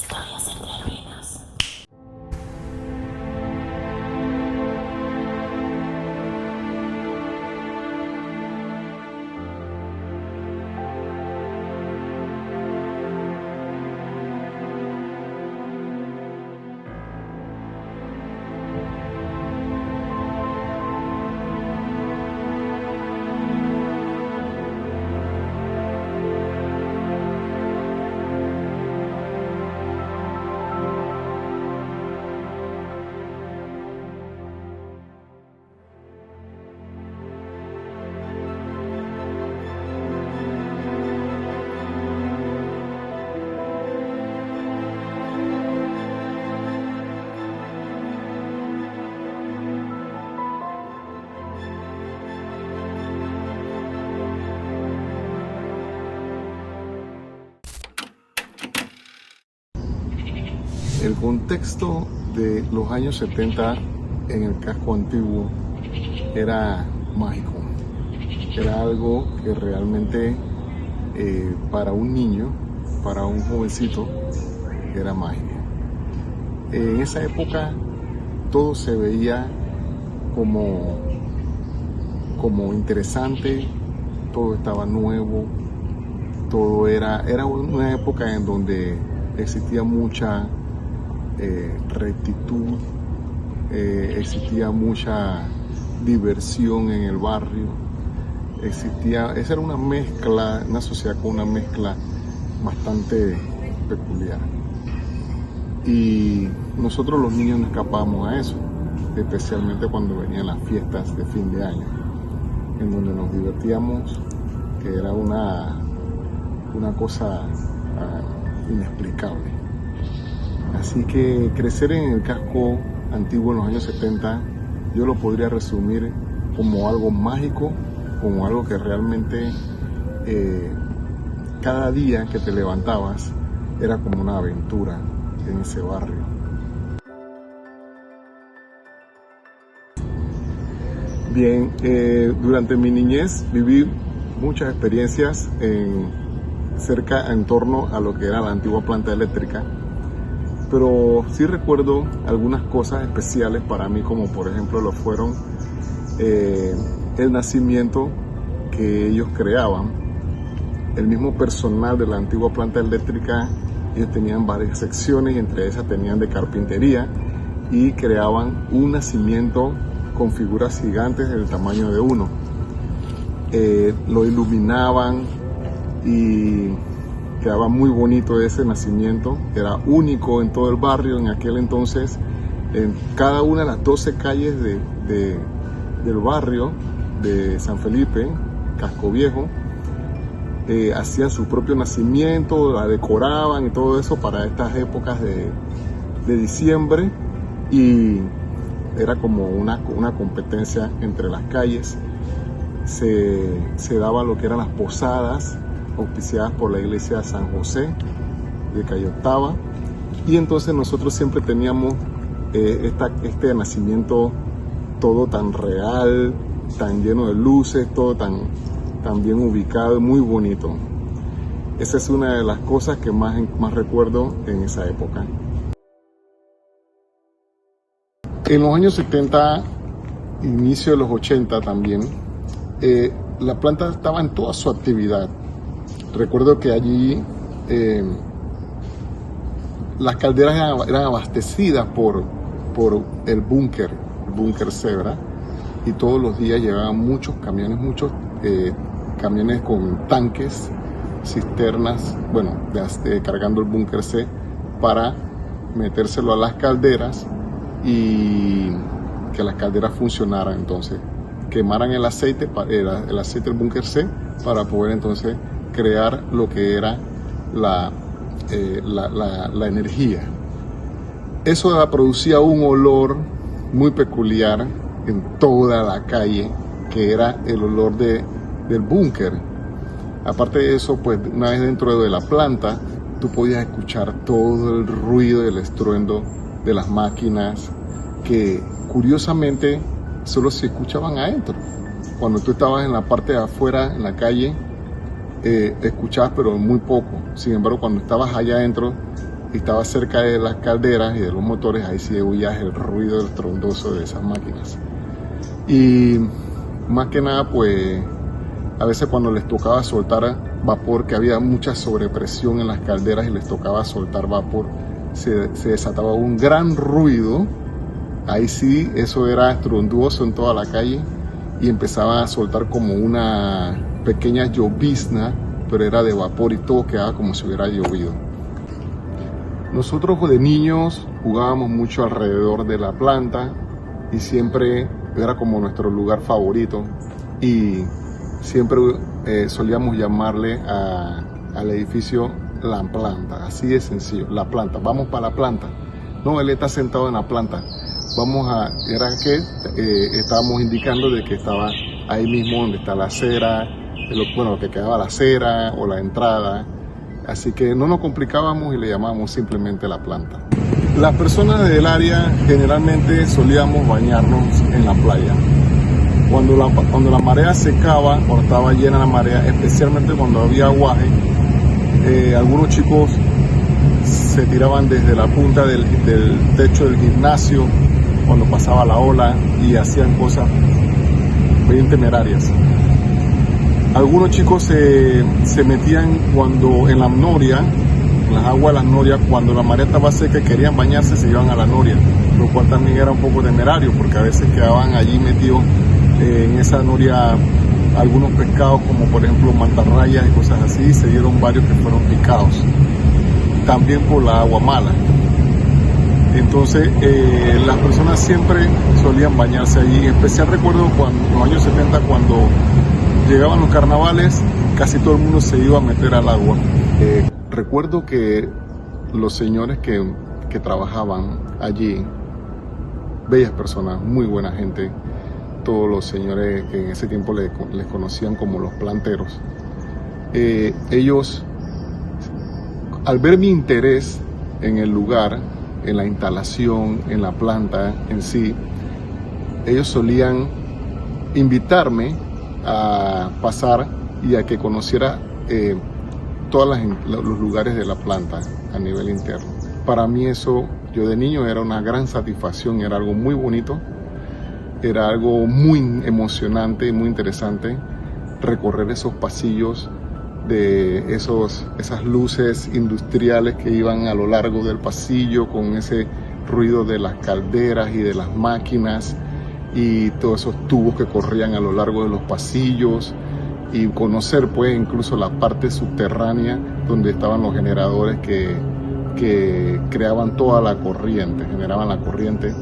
Historias entre ruinas. El contexto de los años 70 en el casco antiguo era mágico. Era algo que realmente para un niño, para un jovencito, era mágico. En esa época todo se veía como interesante, todo estaba nuevo, todo era una época en donde existía mucha rectitud, existía mucha diversión en el barrio, esa era una mezcla, una sociedad con una mezcla bastante peculiar. Y nosotros los niños no escapábamos a eso, especialmente cuando venían las fiestas de fin de año, en donde nos divertíamos, que era una cosa inexplicable. Así que crecer en el casco antiguo en los años 70, yo lo podría resumir como algo mágico, como algo que realmente cada día que te levantabas era como una aventura en ese barrio. Bien, durante mi niñez viví muchas experiencias en torno a lo que era la antigua planta eléctrica, pero sí recuerdo algunas cosas especiales para mí, como por ejemplo lo fueron el nacimiento que ellos creaban. El mismo personal de la antigua planta eléctrica, ellos tenían varias secciones, y entre esas tenían de carpintería, y creaban un nacimiento con figuras gigantes del tamaño de uno. Lo iluminaban y quedaba muy bonito ese nacimiento, era único en todo el barrio en aquel entonces. En cada una de las 12 calles del barrio de San Felipe, Casco Viejo, hacían su propio nacimiento, la decoraban y todo eso para estas épocas de diciembre, y era como una competencia entre las calles. Se daba lo que eran las posadas auspiciadas por la iglesia de San José de Calle Octava, y entonces nosotros siempre teníamos este nacimiento todo tan real, tan lleno de luces, todo tan bien ubicado, muy bonito. Esa es una de las cosas que más recuerdo en esa época. En los años 70, inicio de los 80 también, la planta estaba en toda su actividad. Recuerdo que allí las calderas eran abastecidas por el búnker C, ¿verdad? Y todos los días llegaban muchos camiones con tanques, cisternas, cargando el búnker C para metérselo a las calderas y que las calderas funcionaran, entonces quemaran el aceite del búnker C para poder entonces crear lo que era la energía. Eso producía un olor muy peculiar en toda la calle, que era el olor del búnker. Aparte de eso, pues una vez dentro de la planta, tú podías escuchar todo el ruido y el estruendo de las máquinas, que curiosamente solo se escuchaban adentro. Cuando tú estabas en la parte de afuera, en la calle, escuchabas pero muy poco. Sin embargo, cuando estabas allá adentro, y estaba cerca de las calderas y de los motores, ahí sí oías el ruido estruendoso de esas máquinas. Y más que nada, pues a veces cuando les tocaba soltar vapor, que había mucha sobrepresión en las calderas y les tocaba soltar vapor, se desataba un gran ruido. Ahí sí, eso era estruendoso en toda la calle y empezaba a soltar como una pequeña llovizna, pero era de vapor y todo quedaba como si hubiera llovido. Nosotros de niños jugábamos mucho alrededor de la planta y siempre era como nuestro lugar favorito, y siempre solíamos llamarle al edificio la planta, así de sencillo, la planta. Vamos para la planta. No, él está sentado en la planta. Era que estábamos indicando de que estaba ahí mismo donde está la acera, lo que quedaba la acera o la entrada. Así que no nos complicábamos y le llamábamos simplemente la planta. Las personas del área generalmente solíamos bañarnos en la playa. Cuando la marea secaba, cuando estaba llena la marea, especialmente cuando había aguaje, algunos chicos se tiraban desde la punta del techo del gimnasio cuando pasaba la ola y hacían cosas bien temerarias. Algunos chicos se metían en la noria, en las aguas de las norias, cuando la marea estaba seca y querían bañarse, se iban a la noria, lo cual también era un poco temerario porque a veces quedaban allí metidos en esa noria algunos pescados, como por ejemplo mantarrayas y cosas así, y se dieron varios que fueron picados, también por la agua mala. Entonces las personas siempre solían bañarse allí. En especial recuerdo en los años 70, cuando llegaban los carnavales, casi todo el mundo se iba a meter al agua. Recuerdo que los señores que trabajaban allí, bellas personas, muy buena gente, todos los señores que en ese tiempo les conocían como los planteros, ellos, al ver mi interés en el lugar, en la instalación, en la planta en sí, ellos solían invitarme a pasar y a que conociera todos los lugares de la planta a nivel interno. Para mí eso, yo de niño, era una gran satisfacción, era algo muy bonito, era algo muy emocionante, muy interesante, recorrer esos pasillos de esas luces industriales que iban a lo largo del pasillo, con ese ruido de las calderas y de las máquinas y todos esos tubos que corrían a lo largo de los pasillos, y conocer pues incluso la parte subterránea donde estaban los generadores que creaban toda la corriente, generaban la corriente,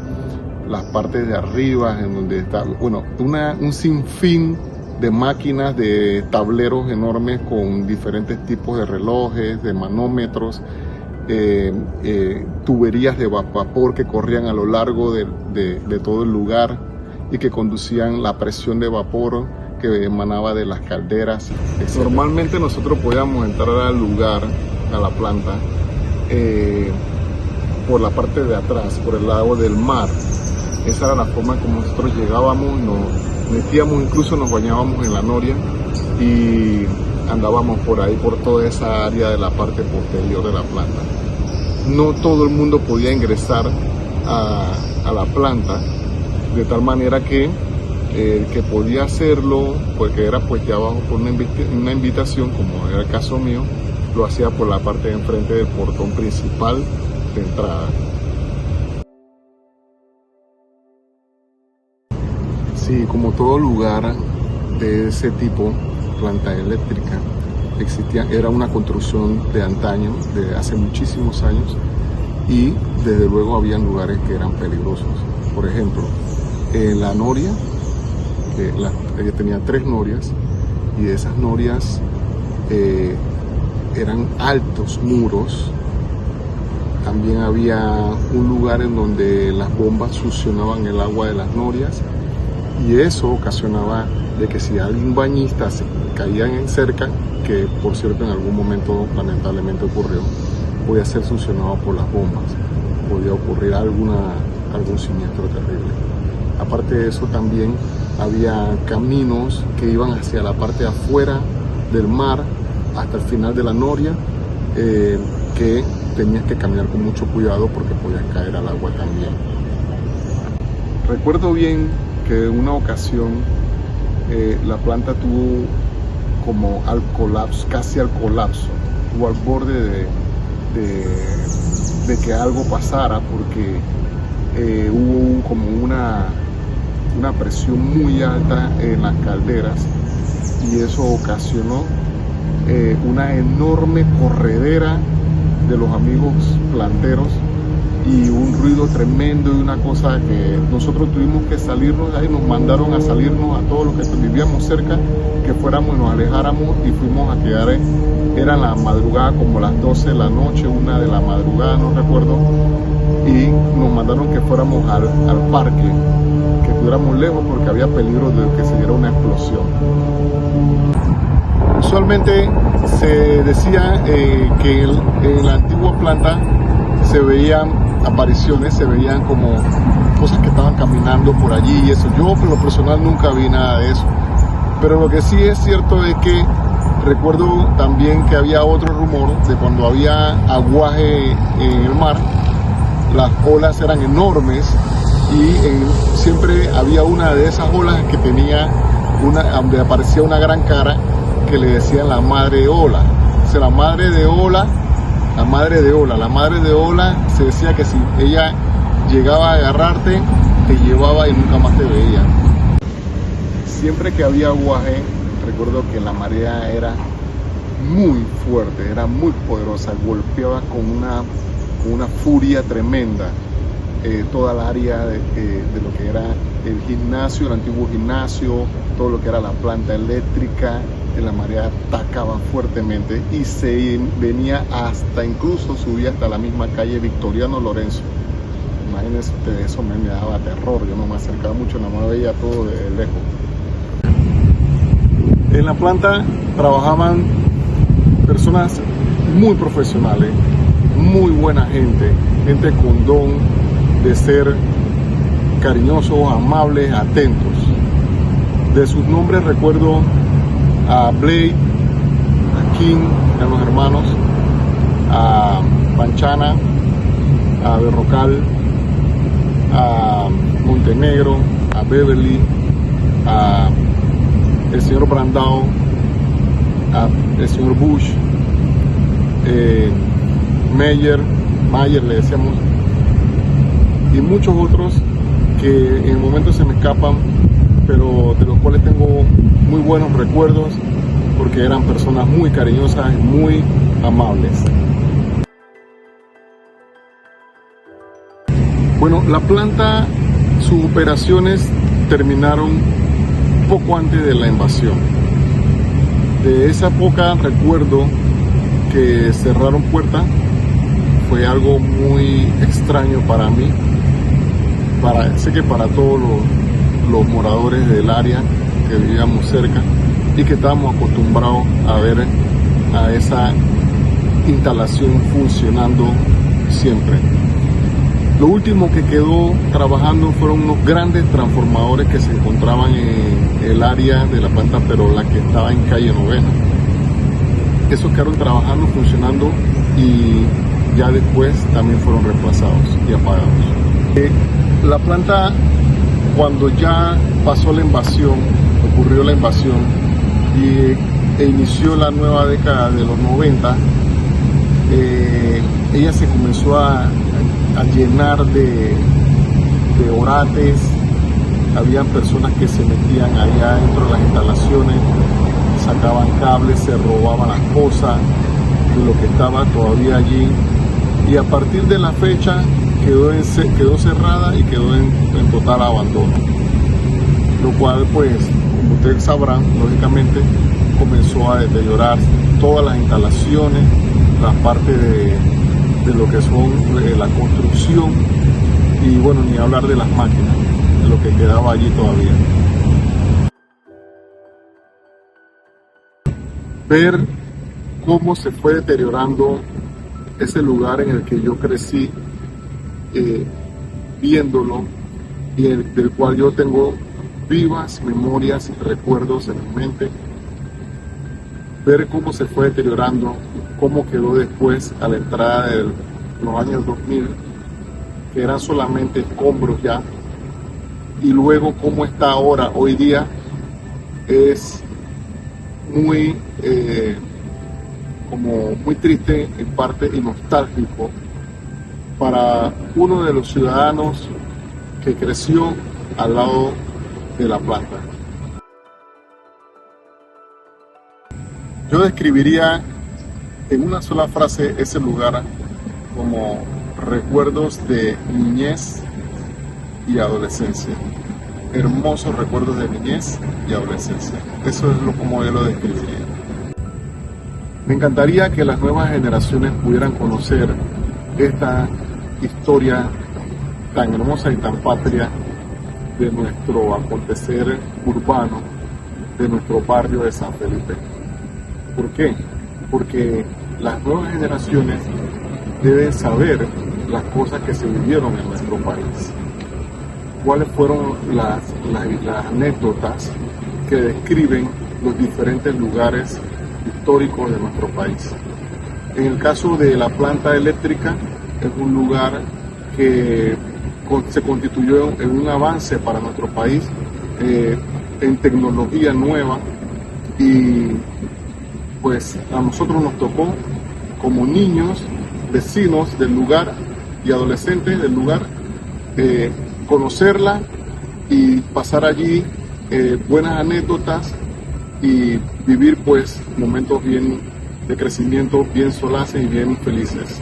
las partes de arriba en donde está, bueno, un sinfín de máquinas, de tableros enormes con diferentes tipos de relojes, de manómetros, tuberías de vapor que corrían a lo largo de todo el lugar y que conducían la presión de vapor que emanaba de las calderas, etc. Normalmente nosotros podíamos entrar al lugar, a la planta, por la parte de atrás, por el lado del mar. Esa era la forma como nosotros llegábamos, nos metíamos, incluso nos bañábamos en la noria y andábamos por ahí, por toda esa área de la parte posterior de la planta. No todo el mundo podía ingresar a la planta, de tal manera que el que podía hacerlo, porque era pues ya abajo por una invitación, como era el caso mío, lo hacía por la parte de enfrente del portón principal de entrada. Sí, como todo lugar de ese tipo, planta eléctrica, era una construcción de antaño, de hace muchísimos años, y desde luego habían lugares que eran peligrosos. Por ejemplo, la noria, ella tenía 3 norias, y de esas norias eran altos muros. También había un lugar en donde las bombas succionaban el agua de las norias, y eso ocasionaba de que si algún bañista se caía en cerca, que por cierto en algún momento lamentablemente ocurrió, podía ser succionado por las bombas, podía ocurrir algún siniestro terrible. Aparte de eso, también había caminos que iban hacia la parte afuera del mar hasta el final de la noria, que tenías que caminar con mucho cuidado porque podías caer al agua también. Recuerdo bien que en una ocasión la planta tuvo como al colapso, casi al colapso, estuvo al borde de que algo pasara porque hubo como una presión muy alta en las calderas y eso ocasionó una enorme corredera de los amigos planteros y un ruido tremendo y una cosa que nosotros tuvimos que salirnos de ahí, nos mandaron a salirnos a todos los que vivíamos cerca, que fuéramos y nos alejáramos y fuimos a quedar, era la madrugada como las 12 de la noche, 1 de la madrugada, no recuerdo, y nos mandaron que fuéramos al parque, que estuviéramos lejos porque había peligro de que se diera una explosión. Usualmente se decía que en la antigua planta se veían apariciones, se veían como cosas que estaban caminando por allí y eso. Yo por lo personal nunca vi nada de eso, pero lo que sí es cierto es que recuerdo también que había otro rumor de cuando había aguaje en el mar, las olas eran enormes y siempre había una de esas olas que tenía donde aparecía una gran cara que le decían la madre de ola. O sea, la madre de ola se decía que si ella llegaba a agarrarte, te llevaba y nunca más te veía. Siempre que había aguaje, recuerdo que la marea era muy fuerte, era muy poderosa, golpeaba con una furia tremenda toda la área de lo que era el gimnasio, el antiguo gimnasio, todo lo que era la planta eléctrica. La marea atacaba fuertemente y se venía incluso subía hasta la misma calle Victoriano Lorenzo. Imagínense ustedes, eso me daba terror, yo no me acercaba mucho, nada más veía todo de lejos. En la planta trabajaban personas muy profesionales, muy buena gente con don de ser cariñosos, amables, atentos. De sus nombres recuerdo a Blade, a King, a los hermanos, a Panchana, a Berrocal, a Montenegro, a Beverly, a el señor Brandao, a el señor Bush, Mayer le decíamos, y muchos otros que en el momento se me escapan, pero de los cuales tengo muy buenos recuerdos porque eran personas muy cariñosas y muy amables. Bueno, la planta, sus operaciones terminaron poco antes de la invasión. De esa época recuerdo que cerraron puertas, fue algo muy extraño para mí, sé que para todos los moradores del área que vivíamos cerca y que estábamos acostumbrados a ver a esa instalación funcionando siempre. Lo último que quedó trabajando fueron unos grandes transformadores que se encontraban en el área de la planta Perola, que estaba en calle Novena. Esos quedaron trabajando, funcionando y ya después también fueron reemplazados y apagados. La planta, cuando ya pasó la invasión, ocurrió la invasión e inició la nueva década de los 90, ella se comenzó a llenar de orates. Habían personas que se metían allá dentro de las instalaciones, sacaban cables, se robaban las cosas de lo que estaba todavía allí, y a partir de la fecha quedó cerrada y quedó en total abandono, lo cual, pues, como ustedes sabrán, lógicamente comenzó a deteriorar todas las instalaciones, la parte de lo que son la construcción, y bueno, ni hablar de las máquinas, de lo que quedaba allí todavía. Ver cómo se fue deteriorando ese lugar en el que yo crecí, viéndolo, y del cual yo tengo vivas memorias y recuerdos en mi mente, ver cómo se fue deteriorando, cómo quedó después a la entrada de los años 2000, que eran solamente escombros ya, y luego cómo está ahora, hoy día, es muy, muy triste en parte y nostálgico para uno de los ciudadanos que creció al lado de la planta. Yo describiría en una sola frase ese lugar como recuerdos de niñez y adolescencia. Hermosos recuerdos de niñez y adolescencia. Eso es como yo lo describiría. Me encantaría que las nuevas generaciones pudieran conocer esta historia tan hermosa y tan patria de nuestro acontecer urbano, de nuestro barrio de San Felipe. ¿Por qué? Porque las nuevas generaciones deben saber las cosas que se vivieron en nuestro país. ¿Cuáles fueron las anécdotas que describen los diferentes lugares históricos de nuestro país? En el caso de la planta eléctrica, es un lugar que se constituyó en un avance para nuestro país en tecnología nueva, y pues a nosotros nos tocó como niños, vecinos del lugar y adolescentes del lugar, conocerla y pasar allí buenas anécdotas y vivir pues momentos bien de crecimiento, bien solaces y bien felices.